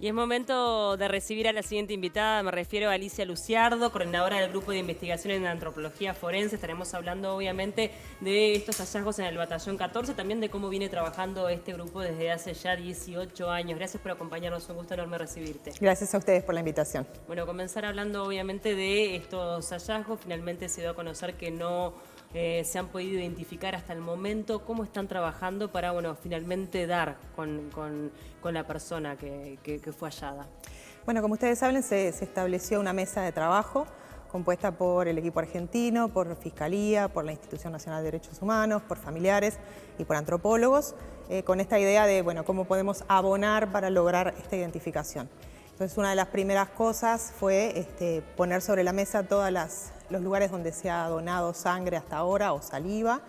Y es momento de recibir a la siguiente invitada, me refiero a Alicia Luciardo, coordinadora del Grupo de Investigación en Antropología Forense. Estaremos hablando obviamente de estos hallazgos en el Batallón 14, también de cómo viene trabajando este grupo desde hace ya 18 años. Gracias por acompañarnos, un gusto enorme recibirte. Gracias a ustedes por la invitación. Bueno, comenzar hablando obviamente de estos hallazgos. Finalmente se dio a conocer que no se han podido identificar hasta el momento. ¿Cómo están trabajando para, bueno, finalmente dar con la persona que fue hallada? Bueno, como ustedes saben, se estableció una mesa de trabajo compuesta por el equipo argentino, por Fiscalía, por la Institución Nacional de Derechos Humanos, por familiares y por antropólogos, con esta idea de, bueno, cómo podemos abonar para lograr esta identificación. Entonces, una de las primeras cosas fue poner sobre la mesa todos los lugares donde se ha donado sangre hasta ahora o saliva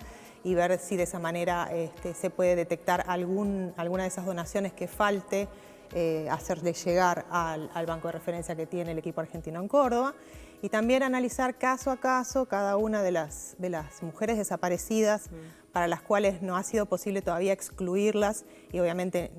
y ver si de esa manera se puede detectar alguna de esas donaciones que falte, hacerle llegar al banco de referencia que tiene el equipo argentino en Córdoba y también analizar caso a caso cada una de las mujeres desaparecidas para las cuales no ha sido posible todavía excluirlas y obviamente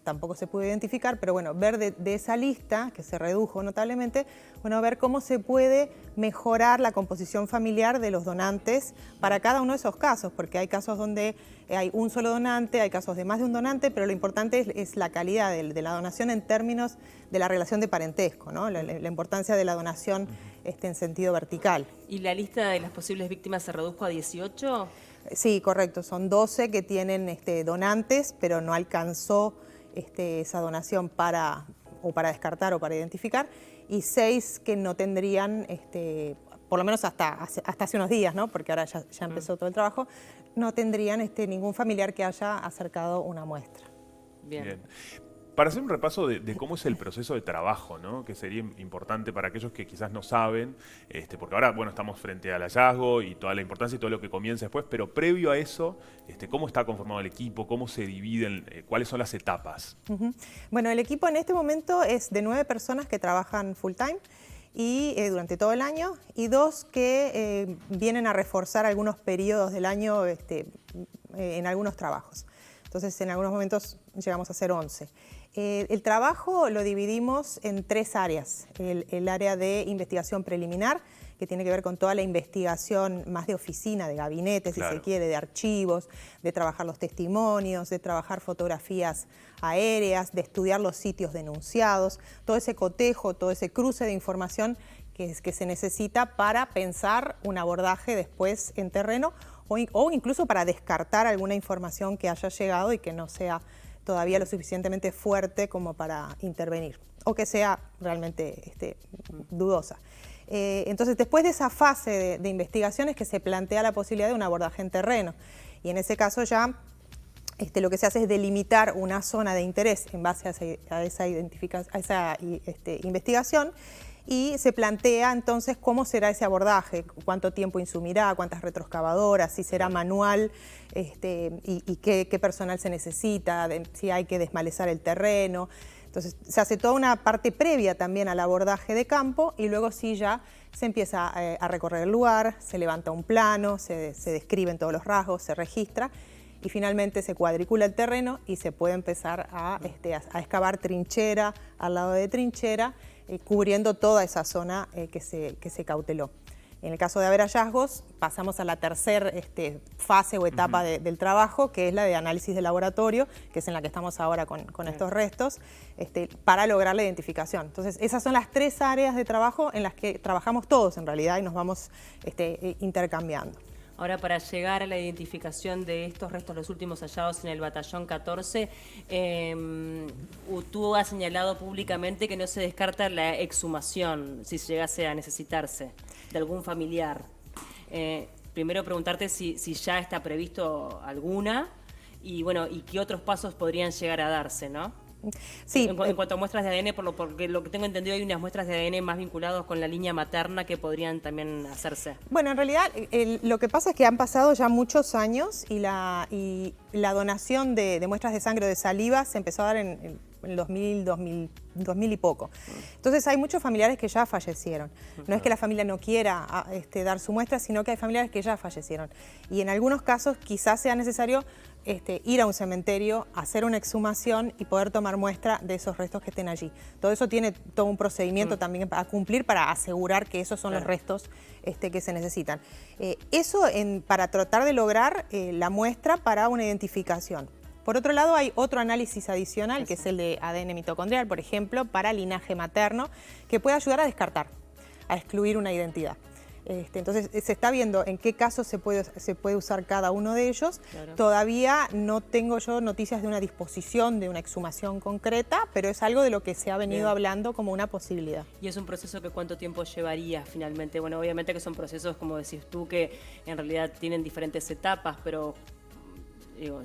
tampoco se pudo identificar, pero bueno, ver de esa lista, que se redujo notablemente, bueno, ver cómo se puede mejorar la composición familiar de los donantes para cada uno de esos casos, porque hay casos donde hay un solo donante, hay casos de más de un donante, pero lo importante es la calidad de la donación en términos de la relación de parentesco, ¿no? La importancia de la donación en sentido vertical. ¿Y la lista de las posibles víctimas se redujo a 18? Sí, correcto. Son 12 que tienen donantes, pero no alcanzó esa donación para descartar o para identificar, y 6 que no tendrían, por lo menos hasta hace unos días, ¿no? Porque ahora ya empezó todo el trabajo, no tendrían ningún familiar que haya acercado una muestra. Bien. Para hacer un repaso de cómo es el proceso de trabajo, ¿no? Que sería importante para aquellos que quizás no saben, porque ahora, bueno, estamos frente al hallazgo y toda la importancia y todo lo que comienza después, pero previo a eso, ¿cómo está conformado el equipo? ¿Cómo se dividen? ¿Cuáles son las etapas? Bueno, el equipo en este momento es de 9 personas que trabajan full time y durante todo el año, y 2 que vienen a reforzar algunos periodos del año en algunos trabajos. Entonces, en algunos momentos llegamos a ser 11. El trabajo lo dividimos en 3 áreas. El área de investigación preliminar, que tiene que ver con toda la investigación más de oficina, de gabinete, Claro. si se quiere, de archivos, de trabajar los testimonios, de trabajar fotografías aéreas, de estudiar los sitios denunciados, todo ese cotejo, todo ese cruce de información que se necesita para pensar un abordaje después en terreno o incluso para descartar alguna información que haya llegado y que no sea todavía lo suficientemente fuerte como para intervenir o que sea realmente dudosa. Entonces, después de esa fase de investigación es que se plantea la posibilidad de un abordaje en terreno, y en ese caso ya lo que se hace es delimitar una zona de interés en base a esa investigación, y se plantea entonces cómo será ese abordaje, cuánto tiempo insumirá, cuántas retroexcavadoras, si será manual y qué personal se necesita, si hay que desmalezar el terreno. Entonces se hace toda una parte previa también al abordaje de campo, y luego sí ya se empieza a recorrer el lugar, se levanta un plano, se describen todos los rasgos, se registra y finalmente se cuadricula el terreno y se puede empezar a excavar trinchera al lado de trinchera, cubriendo toda esa zona que se cauteló. En el caso de haber hallazgos, pasamos a la tercera fase o etapa del trabajo, que es la de análisis de laboratorio, que es en la que estamos ahora con estos restos, para lograr la identificación. Entonces, esas son las 3 áreas de trabajo en las que trabajamos todos en realidad y nos vamos intercambiando. Ahora, para llegar a la identificación de estos restos, los últimos hallados en el Batallón 14, tú has señalado públicamente que no se descarta la exhumación, si llegase a necesitarse, de algún familiar. Primero preguntarte si ya está previsto alguna y, bueno, y qué otros pasos podrían llegar a darse, ¿no? Sí, en cuanto a muestras de ADN, porque lo que tengo entendido, hay unas muestras de ADN más vinculados con la línea materna que podrían también hacerse. Bueno, en realidad lo que pasa es que han pasado ya muchos años y la donación de muestras de sangre o de saliva se empezó a dar el 2000 y poco. Entonces hay muchos familiares que ya fallecieron. No es que la familia no quiera dar su muestra, sino que hay familiares que ya fallecieron. Y en algunos casos quizás sea necesario ir a un cementerio, hacer una exhumación y poder tomar muestra de esos restos que estén allí. Todo eso tiene todo un procedimiento también a cumplir para asegurar que esos son los restos que se necesitan. Eso para tratar de lograr la muestra para una identificación. Por otro lado, hay otro análisis adicional, que es el de ADN mitocondrial, por ejemplo, para linaje materno, que puede ayudar a descartar, a excluir una identidad. Entonces se está viendo en qué casos se puede usar cada uno de ellos. Claro. Todavía no tengo yo noticias de una disposición, de una exhumación concreta, pero es algo de lo que se ha venido hablando como una posibilidad. ¿Y es un proceso que cuánto tiempo llevaría finalmente? Bueno, obviamente que son procesos, como decís tú, que en realidad tienen diferentes etapas, pero digo,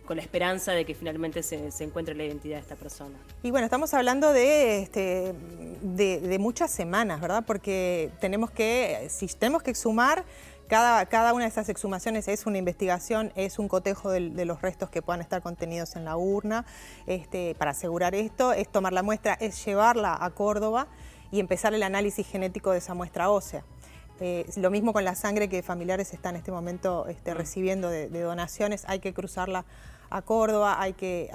con la esperanza de que finalmente se encuentre la identidad de esta persona. Y bueno, estamos hablando de muchas semanas, ¿verdad? Porque si tenemos que exhumar, cada una de estas exhumaciones es una investigación, es un cotejo de los restos que puedan estar contenidos en la urna. Para asegurar esto, es tomar la muestra, es llevarla a Córdoba y empezar el análisis genético de esa muestra ósea. Lo mismo con la sangre que familiares están en este momento recibiendo de donaciones, hay que cruzarla a Córdoba, hay que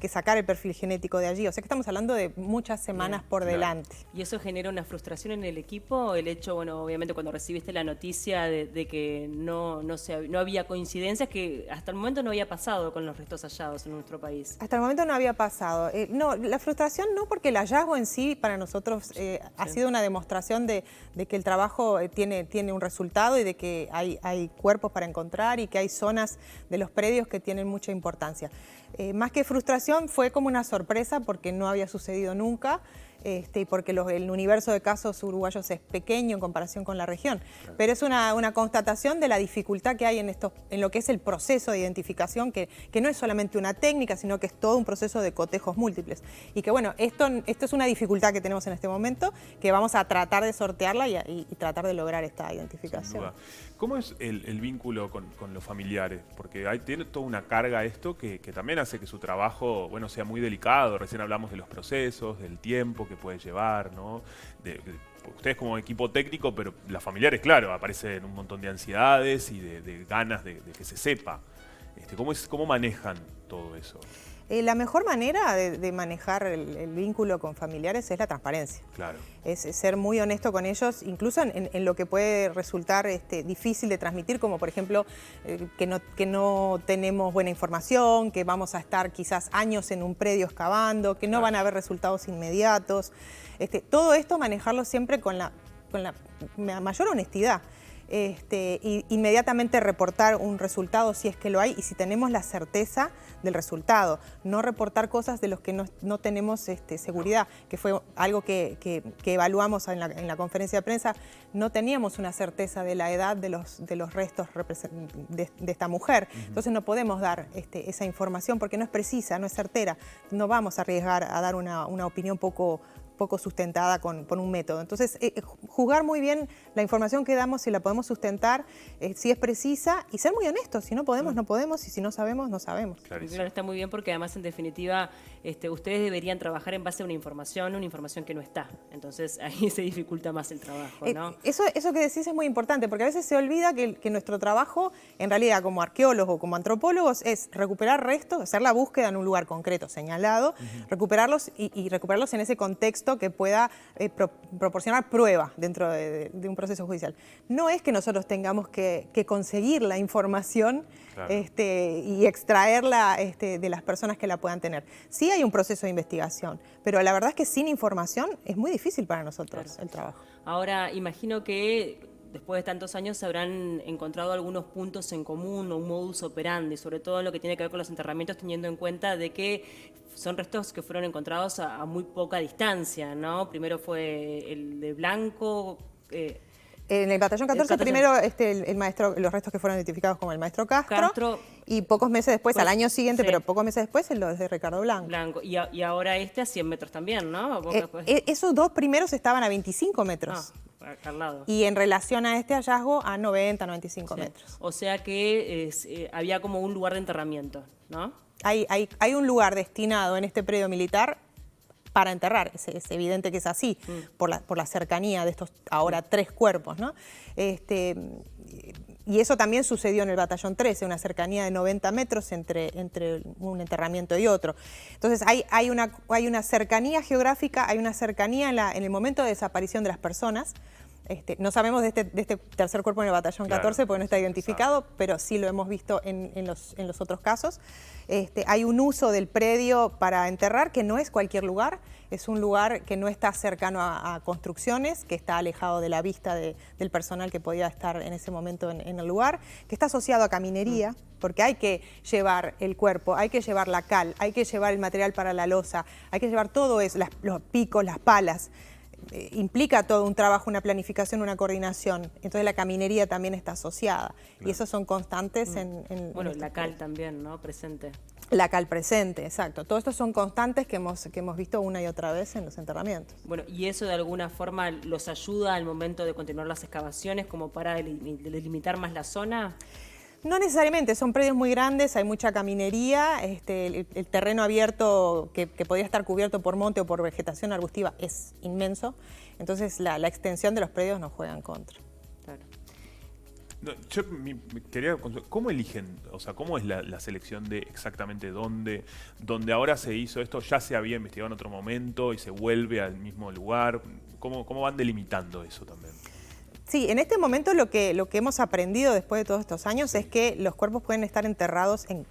sacar el perfil genético de allí. O sea que estamos hablando de muchas semanas por delante. ¿Y eso genera una frustración en el equipo? El hecho, bueno, obviamente cuando recibiste la noticia de que no había coincidencias, que hasta el momento no había pasado con los restos hallados en nuestro país. Hasta el momento no había pasado. No, la frustración no, porque el hallazgo en sí para nosotros ha sido una demostración de que el trabajo tiene un resultado y de que hay cuerpos para encontrar y que hay zonas de los predios que tienen mucha importancia. Más que frustración, fue como una sorpresa porque no había sucedido nunca y porque el universo de casos uruguayos es pequeño en comparación con la región. Claro. Pero es una constatación de la dificultad que hay en lo que es el proceso de identificación, que no es solamente una técnica, sino que es todo un proceso de cotejos múltiples. Y que bueno, esto es una dificultad que tenemos en este momento, que vamos a tratar de sortearla y tratar de lograr esta identificación. ¿Cómo es el vínculo con los familiares? Porque tiene toda una carga esto que también hace que su trabajo, bueno, sea muy delicado. Recién hablamos de los procesos, del tiempo que puede llevar, ¿no? Ustedes como equipo técnico, pero las familiares, claro, aparecen un montón de ansiedades y de ganas de que se sepa. ¿Cómo manejan todo eso? La mejor manera de manejar el vínculo con familiares es la transparencia. Claro. Es ser muy honesto con ellos, incluso en lo que puede resultar difícil de transmitir, como por ejemplo que no tenemos buena información, que vamos a estar quizás años en un predio excavando, que no van a haber resultados inmediatos. Todo esto manejarlo siempre con la mayor honestidad. Y inmediatamente reportar un resultado si es que lo hay y si tenemos la certeza del resultado. No reportar cosas de los que no tenemos seguridad, que fue algo que evaluamos en la conferencia de prensa. No teníamos una certeza de la edad de los restos de esta mujer. Entonces no podemos dar esa información porque no es precisa, no es certera. No vamos a arriesgar a dar una opinión poco sustentada con un método. Entonces, juzgar muy bien la información que damos, si la podemos sustentar, si es precisa, y ser muy honestos. Si no podemos, no podemos, y si no sabemos, no sabemos. Claro, está muy bien porque además, en definitiva, ustedes deberían trabajar en base a una información que no está. Entonces, ahí se dificulta más el trabajo, ¿no? Eso que decís es muy importante, porque a veces se olvida que nuestro trabajo, en realidad, como arqueólogos o como antropólogos, es recuperar restos, hacer la búsqueda en un lugar concreto, señalado, recuperarlos y recuperarlos en ese contexto que pueda proporcionar prueba dentro de un proceso judicial. No es que nosotros tengamos que conseguir la información y extraerla de las personas que la puedan tener. Sí hay un proceso de investigación, pero la verdad es que sin información es muy difícil para nosotros el trabajo. Ahora, imagino que después de tantos años se habrán encontrado algunos puntos en común o un modus operandi, sobre todo en lo que tiene que ver con los enterramientos, teniendo en cuenta de que son restos que fueron encontrados a muy poca distancia, ¿no? Primero fue el de Blanco. En el batallón 14, primero el maestro, los restos que fueron identificados como el maestro Castro y pocos meses después, al año siguiente, pero pocos meses después, los de Ricardo Blanco. Y ahora a 100 metros también, ¿no? Esos dos primeros estaban a 25 metros. Al lado. Y en relación a este hallazgo, a 90, 95 metros. O sea que había como un lugar de enterramiento, ¿no? hay un lugar destinado en este predio militar para enterrar. Es evidente que es así, por la cercanía de estos ahora 3 cuerpos, ¿no? Y eso también sucedió en el Batallón 13, una cercanía de 90 metros entre un enterramiento y otro. Entonces hay una cercanía geográfica, hay una cercanía en el momento de desaparición de las personas. No sabemos de este tercer cuerpo en el Batallón 14 porque no está identificado, pero sí lo hemos visto en los otros casos. Hay un uso del predio para enterrar que no es cualquier lugar, es un lugar que no está cercano a construcciones, que está alejado de la vista del personal que podía estar en ese momento en el lugar, que está asociado a caminería, porque hay que llevar el cuerpo, hay que llevar la cal, hay que llevar el material para la losa, hay que llevar todo eso, los picos, las palas. Implica todo un trabajo, una planificación, una coordinación. Entonces la caminería también está asociada. Claro. Y esos son constantes Bueno, la cal también, ¿no? Presente. La cal presente, exacto. Todos estos son constantes que hemos visto una y otra vez en los enterramientos. Bueno, ¿y eso de alguna forma los ayuda al momento de continuar las excavaciones como para delimitar más la zona? No necesariamente, son predios muy grandes, hay mucha caminería, el terreno abierto que podía estar cubierto por monte o por vegetación arbustiva es inmenso, entonces la extensión de los predios nos juega en contra. Claro. No, yo quería consultar, ¿cómo eligen, o sea, cómo es la selección de exactamente dónde ahora se hizo esto? ¿Ya se había investigado en otro momento y se vuelve al mismo lugar? ¿Cómo van delimitando eso también? Sí, en este momento lo que hemos aprendido después de todos estos años es que los cuerpos pueden estar enterrados en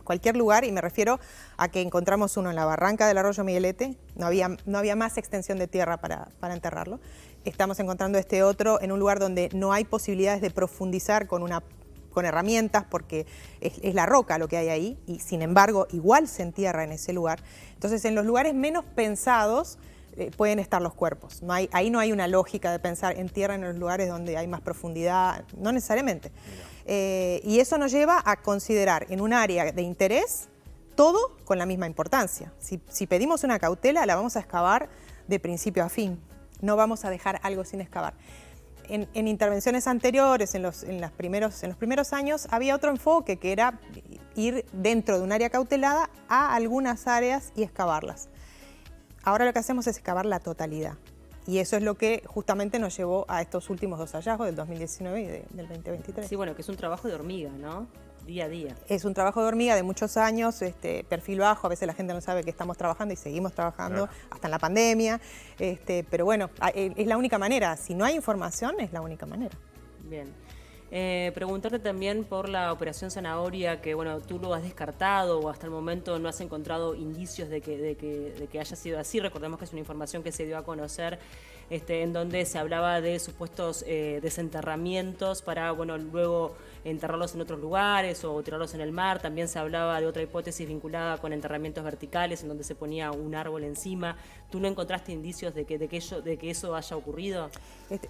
cualquier lugar, y me refiero a que encontramos uno en la barranca del arroyo Miguelete, no había más extensión de tierra para enterrarlo. Estamos encontrando este otro en un lugar donde no hay posibilidades de profundizar con herramientas, porque es la roca lo que hay ahí, y sin embargo igual se entierra en ese lugar. Entonces en los lugares menos pensados pueden estar los cuerpos. Ahí no hay una lógica de pensar entierran en los lugares donde hay más profundidad, no necesariamente. Y eso nos lleva a considerar en un área de interés todo con la misma importancia. Si pedimos una cautela, la vamos a excavar de principio a fin. No vamos a dejar algo sin excavar. En intervenciones anteriores, en los primeros años, había otro enfoque, que era ir dentro de un área cautelada a algunas áreas y excavarlas. Ahora lo que hacemos es excavar la totalidad. Y eso es lo que justamente nos llevó a estos últimos 2 hallazgos, del 2019 y del 2023. Sí, bueno, que es un trabajo de hormiga, ¿no? Día a día. Es un trabajo de hormiga de muchos años, perfil bajo. A veces la gente no sabe que estamos trabajando y seguimos trabajando, claro, hasta en la pandemia. Pero bueno, es la única manera. Si no hay información, es la única manera. Bien. Preguntarte también por la operación Zanahoria, que bueno, tú lo has descartado o hasta el momento no has encontrado indicios de que haya sido así. Recordemos que es una información que se dio a conocer en donde se hablaba de supuestos desenterramientos para, bueno, luego enterrarlos en otros lugares o tirarlos en el mar. También se hablaba de otra hipótesis vinculada con enterramientos verticales en donde se ponía un árbol encima. ¿Tú no encontraste indicios de que eso haya ocurrido?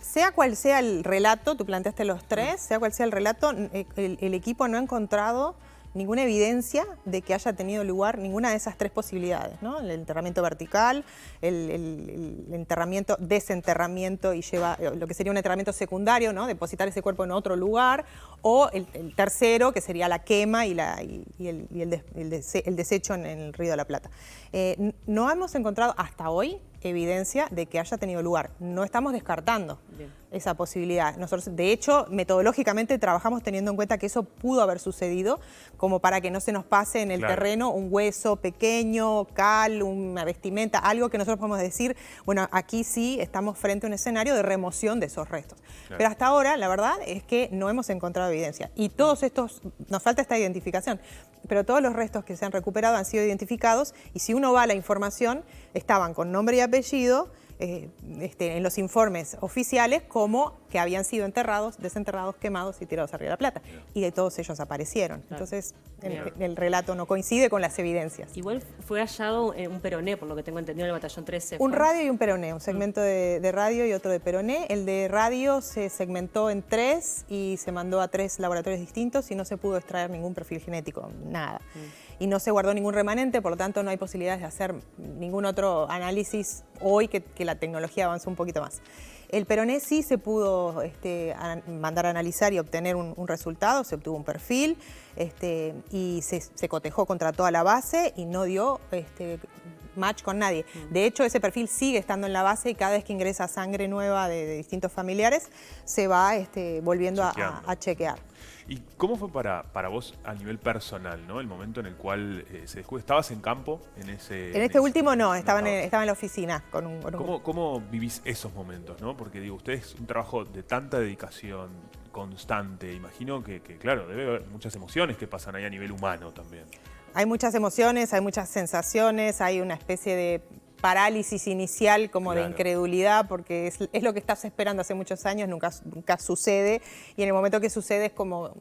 Sea cual sea el relato, tú planteaste los 3, sea cual sea el relato, el equipo no ha encontrado ninguna evidencia de que haya tenido lugar ninguna de esas 3 posibilidades, ¿no? El enterramiento vertical, el enterramiento, desenterramiento y lleva lo que sería un enterramiento secundario, ¿no? Depositar ese cuerpo en otro lugar, o el tercero, que sería la quema y el desecho en el Río de la Plata. No hemos encontrado hasta hoy evidencia de que haya tenido lugar. No estamos descartando esa posibilidad. Nosotros, de hecho, metodológicamente trabajamos teniendo en cuenta que eso pudo haber sucedido, como para que no se nos pase en el terreno un hueso pequeño, cal, una vestimenta, algo que nosotros podemos decir, bueno, aquí sí estamos frente a un escenario de remoción de esos restos. Pero hasta ahora, la verdad es que no hemos encontrado evidencia. Y todos estos, nos falta esta identificación, pero todos los restos que se han recuperado han sido identificados, y si uno va a la información, estaban con nombre y apellido en los informes oficiales, como que habían sido enterrados, desenterrados, quemados y tirados arriba de la Plata. Y de todos ellos aparecieron. Entonces, el relato no coincide con las evidencias. Igual fue hallado un peroné, por lo que tengo entendido, en el Batallón 13. Un radio y un peroné, un segmento de radio y otro de peroné. El de radio se segmentó en 3 y se mandó a 3 laboratorios distintos y no se pudo extraer ningún perfil genético, nada. Y no se guardó ningún remanente, por lo tanto no hay posibilidades de hacer ningún otro análisis hoy que la tecnología avanzó un poquito más. El peroné sí se pudo mandar a analizar y obtener un resultado, se obtuvo un perfil y se cotejó contra toda la base y no dio match con nadie. De hecho, ese perfil sigue estando en la base y cada vez que ingresa sangre nueva de distintos familiares se va volviendo a chequear. ¿Y cómo fue para vos a nivel personal, ¿no? El momento en el cual se descubre? ¿Estabas en campo en ese...? En este último no, estaba en la oficina con un ¿Cómo vivís esos momentos, no? Porque digo, ustedes un trabajo de tanta dedicación constante, imagino que claro, debe haber muchas emociones que pasan ahí a nivel humano también. Hay muchas emociones, hay muchas sensaciones, hay una especie de parálisis inicial como de incredulidad, porque es lo que estás esperando hace muchos años, nunca sucede, y en el momento que sucede es como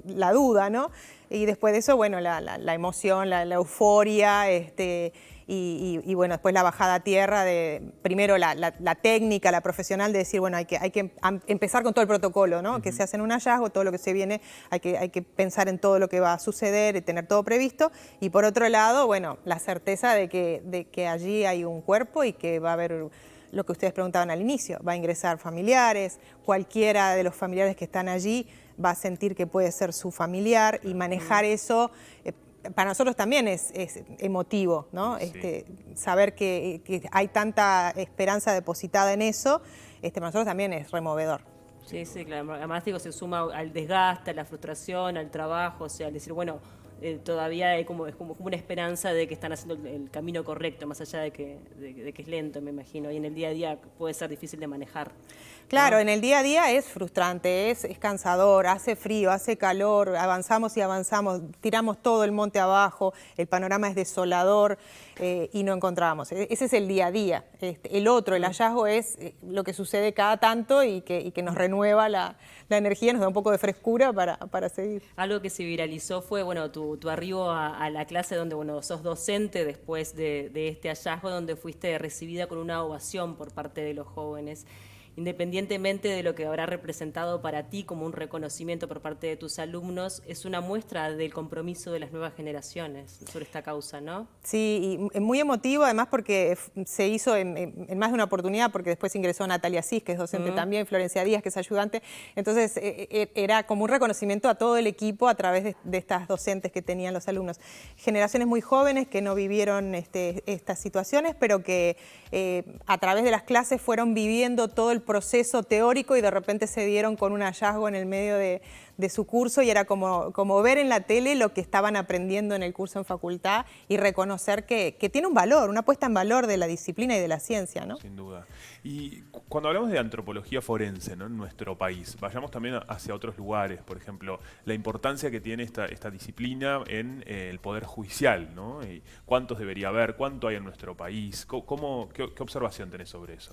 la duda, ¿no? Y después de eso, bueno, la emoción, la euforia, y bueno, después la bajada a tierra de, primero la técnica, la profesional de decir, bueno, hay que empezar con todo el protocolo, ¿no? Que se hace en un hallazgo, todo lo que se viene, hay que pensar en todo lo que va a suceder y tener todo previsto. Y por otro lado, bueno, la certeza de que allí hay un cuerpo y que va a haber lo que ustedes preguntaban al inicio, va a ingresar familiares, cualquiera de los familiares que están allí va a sentir que puede ser su familiar y manejar eso. Para nosotros también es emotivo, ¿no? Sí. Saber que hay tanta esperanza depositada en eso, para nosotros también es removedor. Sí, sí, claro. Además, digo, se suma al desgaste, a la frustración, al trabajo, o sea, al decir, bueno, todavía es como una esperanza de que están haciendo el camino correcto, más allá de que es lento, me imagino, y en el día a día puede ser difícil de manejar. Claro, ¿no? en el día a día es frustrante, es cansador, hace frío, hace calor, avanzamos y avanzamos, tiramos todo el monte abajo, el panorama es desolador y no encontramos. Ese es el día a día. El hallazgo es lo que sucede cada tanto y que nos renueva la energía, nos da un poco de frescura para seguir. Algo que se viralizó fue, bueno, tu arribo a la clase donde, bueno, sos docente después de este hallazgo, donde fuiste recibida con una ovación por parte de los jóvenes. Independientemente de lo que habrá representado para ti como un reconocimiento por parte de tus alumnos, es una muestra del compromiso de las nuevas generaciones sobre esta causa, ¿no? Sí, y muy emotivo además porque se hizo en más de una oportunidad, porque después ingresó Natalia Cis, que es docente también, Florencia Díaz, que es ayudante. Entonces era como un reconocimiento a todo el equipo a través de estas docentes que tenían los alumnos. Generaciones muy jóvenes que no vivieron estas situaciones, pero que a través de las clases fueron viviendo todo el proceso teórico y de repente se dieron con un hallazgo en el medio de su curso y era como ver en la tele lo que estaban aprendiendo en el curso en facultad y reconocer que tiene un valor, una puesta en valor de la disciplina y de la ciencia, ¿no? Sin duda. Y cuando hablamos de antropología forense, ¿no? En nuestro país, vayamos también hacia otros lugares, por ejemplo, la importancia que tiene esta disciplina en el Poder Judicial, ¿no? Y ¿cuántos debería haber? ¿Cuánto hay en nuestro país? ¿Qué observación tenés sobre eso?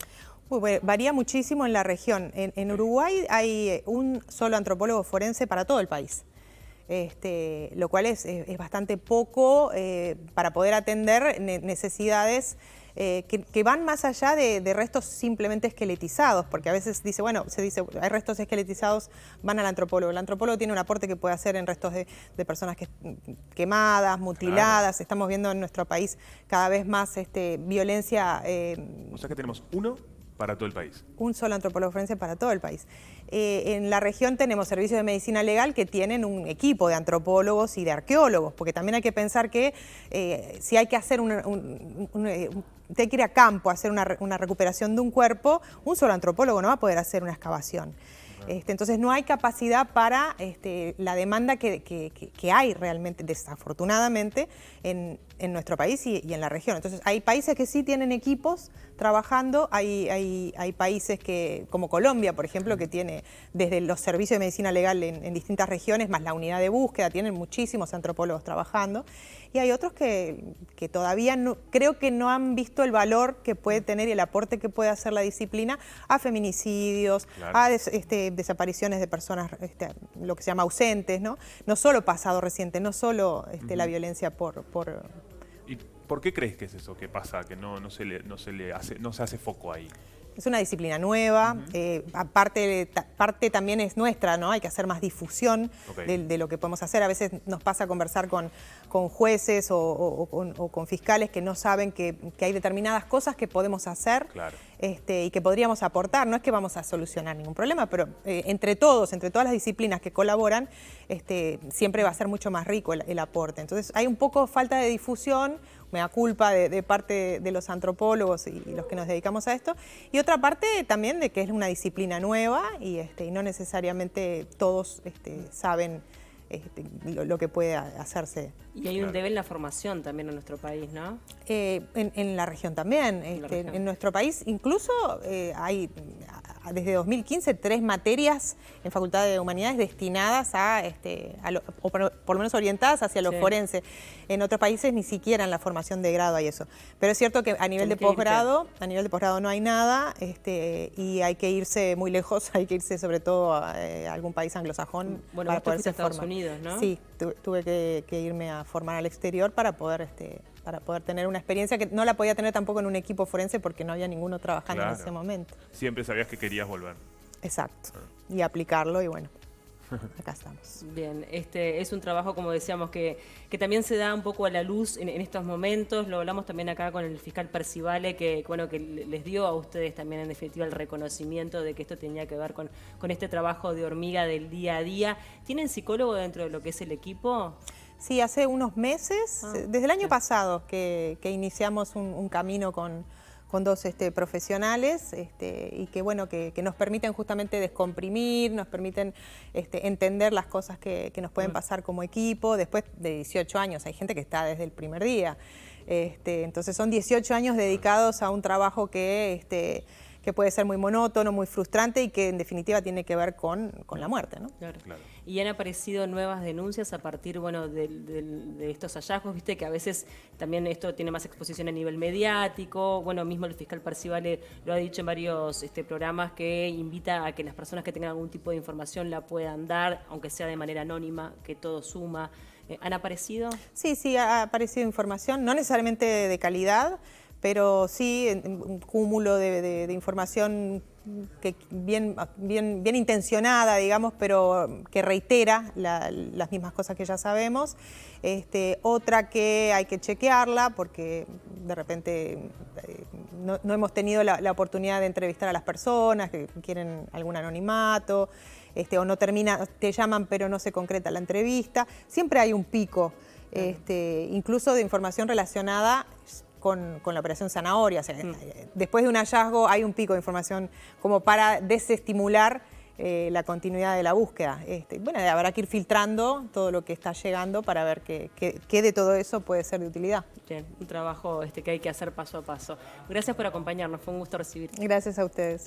Bueno, varía muchísimo en la región. En Uruguay hay un solo antropólogo forense para todo el país, lo cual es bastante poco para poder atender necesidades que van más allá de restos simplemente esqueletizados, porque a veces se dice, hay restos esqueletizados, van al antropólogo. El antropólogo tiene un aporte que puede hacer en restos de personas quemadas, mutiladas. Claro. Estamos viendo en nuestro país cada vez más violencia. O sea que tenemos uno para todo el país. Un solo antropólogo forense para todo el país. En la región tenemos servicios de medicina legal que tienen un equipo de antropólogos y de arqueólogos, porque también hay que pensar que si hay que hacer hay que ir a campo a hacer una recuperación de un cuerpo, un solo antropólogo no va a poder hacer una excavación. Entonces no hay capacidad para la demanda que hay realmente, desafortunadamente, en nuestro país y en la región. Entonces hay países que sí tienen equipos trabajando, hay países como Colombia, por ejemplo, que tiene desde los servicios de medicina legal en distintas regiones, más la unidad de búsqueda, tienen muchísimos antropólogos trabajando. Y hay otros que todavía creo que no han visto el valor que puede tener y el aporte que puede hacer la disciplina a feminicidios, claro, a desapariciones de personas, lo que se llama ausentes, ¿no? No solo pasado reciente, no solo la violencia por... ¿Y por qué crees que es eso que pasa, que no se hace foco ahí? Es una disciplina nueva, parte también es nuestra, ¿no? Hay que hacer más difusión de lo que podemos hacer. A veces nos pasa conversar con con jueces o con fiscales que no saben que hay determinadas cosas que podemos hacer. Claro. Y que podríamos aportar. No es que vamos a solucionar ningún problema, pero entre todas las disciplinas que colaboran, siempre va a ser mucho más rico el aporte. Entonces hay un poco falta de difusión, mea culpa de parte de los antropólogos y los que nos dedicamos a esto, y otra parte también de que es una disciplina nueva y no necesariamente todos saben lo que puede hacerse. Y hay un debe en la formación también en nuestro país, ¿no? En la región también. En nuestro país incluso hay desde 2015 3 materias en Facultad de Humanidades destinadas o por lo menos orientadas hacia lo forense. En otros países ni siquiera en la formación de grado hay eso. Pero es cierto que a nivel de posgrado no hay nada y hay que irse muy lejos, hay que irse sobre todo a algún país anglosajón para poderse formar. Estados Unidos, ¿no? Sí, tuve que irme a formar al exterior para poder tener una experiencia que no la podía tener tampoco en un equipo forense porque no había ninguno trabajando en ese momento. Siempre sabías que querías volver. Exacto. Y aplicarlo y bueno, acá estamos. Bien, es un trabajo, como decíamos, que también se da un poco a la luz en estos momentos. Lo hablamos también acá con el fiscal Percivale, que les dio a ustedes también en definitiva el reconocimiento de que esto tenía que ver con este trabajo de hormiga del día a día. ¿Tienen psicólogo dentro de lo que es el equipo? Sí, hace unos meses, desde el año pasado, que iniciamos un camino con 2 profesionales y que bueno que nos permiten justamente descomprimir, nos permiten entender las cosas que nos pueden pasar como equipo después de 18 años. Hay gente que está desde el primer día. Entonces son 18 años dedicados a un trabajo que puede ser muy monótono, muy frustrante y que en definitiva tiene que ver con la muerte, ¿no? Claro. Y han aparecido nuevas denuncias a partir, bueno, de estos hallazgos, viste que a veces también esto tiene más exposición a nivel mediático. Bueno, mismo el fiscal Percivale lo ha dicho en varios programas, que invita a que las personas que tengan algún tipo de información la puedan dar, aunque sea de manera anónima, que todo suma. ¿Han aparecido? Sí, ha aparecido información, no necesariamente de calidad, pero sí un cúmulo de información que bien intencionada, digamos, pero que reitera las mismas cosas que ya sabemos. Otra que hay que chequearla porque de repente no hemos tenido la oportunidad de entrevistar a las personas que quieren algún anonimato, o no te llaman pero no se concreta la entrevista. Siempre hay un pico, incluso de información relacionada con la operación Zanahoria. O sea, después de un hallazgo hay un pico de información como para desestimular la continuidad de la búsqueda. Bueno, habrá que ir filtrando todo lo que está llegando para ver qué de todo eso puede ser de utilidad. Bien, un trabajo que hay que hacer paso a paso. Gracias por acompañarnos, fue un gusto recibirte. Gracias a ustedes. Gracias.